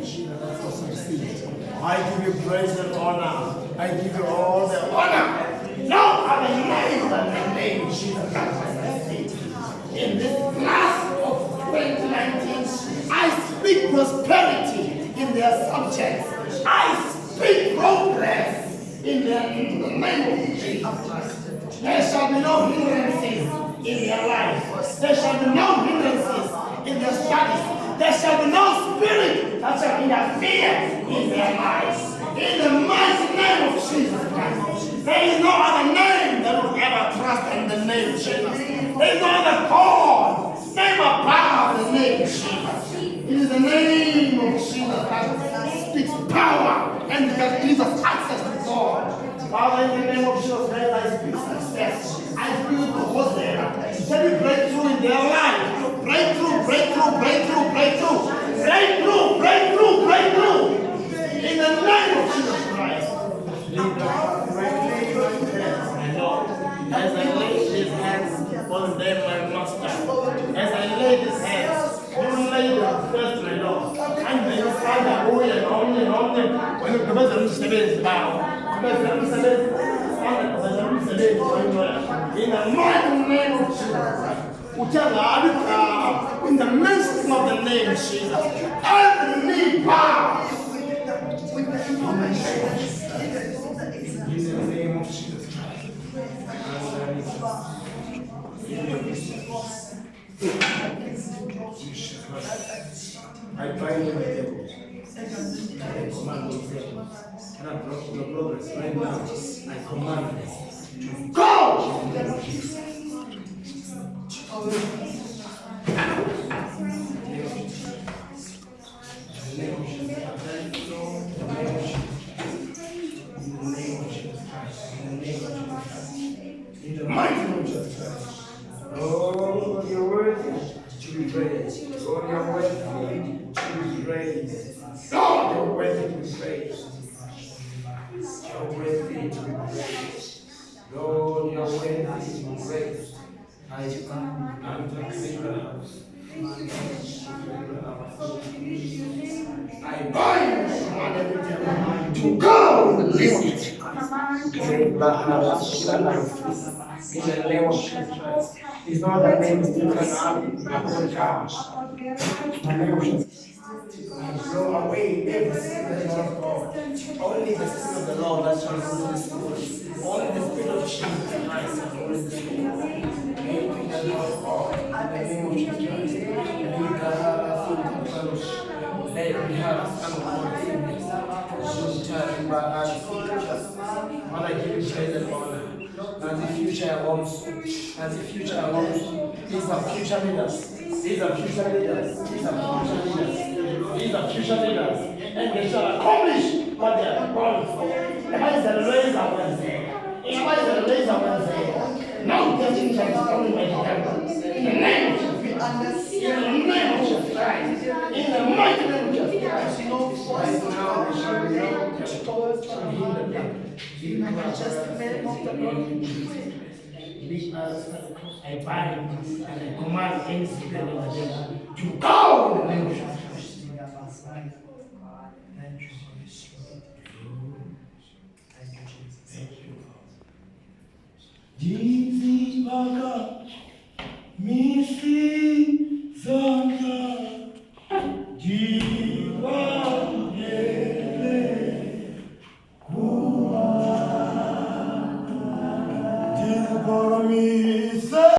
Jesus that will succeed. I give you praise and honor. I give you all the honor. No other name than the name of Jesus Christ will succeed. In this class of 2019, I speak prosperity in their subjects. I speak progress in the name of Jesus Christ. There shall be no hindrances in their lives. There shall be no hindrances in their studies. There shall be no spirit that shall interfere in their lives. In the mighty name of Jesus Christ. There is no other name that will ever trust in the name of Jesus. There is no other God, name above the name of Jesus. It is the name of Jesus that speaks power and that gives us access to God. Father, in the name of Jesus Christ, I speak success. I speak Hosanna. Let me break through in their life. Breakthrough, breakthrough, breakthrough, breakthrough. Breakthrough, breakthrough, breakthrough. In the name of Jesus Christ. As I lay his hands on them, my master. As I lay his hands, you lay them first, my Lord. And then Father, only and only and only. When you come to Tshemese now. In the mighty name of Jesus. In the midst of the name of Jesus, every knee bow. In the name of Jesus Christ. I bind the devil. I command the devil. And I block your progress right now. I command you to go! In the mighty name of Jesus Christ. Oh, you're worthy to be praised. Oh, you're worthy to be praised. God, you're worthy to be praised. You're worthy to be praised. Lord, you're worthy to be praised. I come and take the house. I bind to go in the name of Jesus. In the name of Jesus. It's not the name of Jesus. The name of Jesus. Blow away every spirit of God. Only the Spirit of the Lord that shall rule this world. Only the Spirit of Jesus Christ shall rule this world. In the name of God. In the name of Jesus Christ. Let me have some confidence. Father, I give you praise and honor. And the future also. And the future also. These are future leaders. These are future leaders. These are future leaders. These are future leaders. And they shall accomplish what they are born for. The Bible says, raise up Wednesday. The Bible says, raise up Wednesday. No getting shall be coming by the devil. In the name of Jesus. In the name of Jesus Christ. In the mighty name of Jesus Christ. Right now, we shall be able to towards the devil. I bind and I command any spirit of the devil to go in the name of Jesus. Thank you. Jesus, Baka, Missy, Zonka, Jiva, Kuwa, Jiva,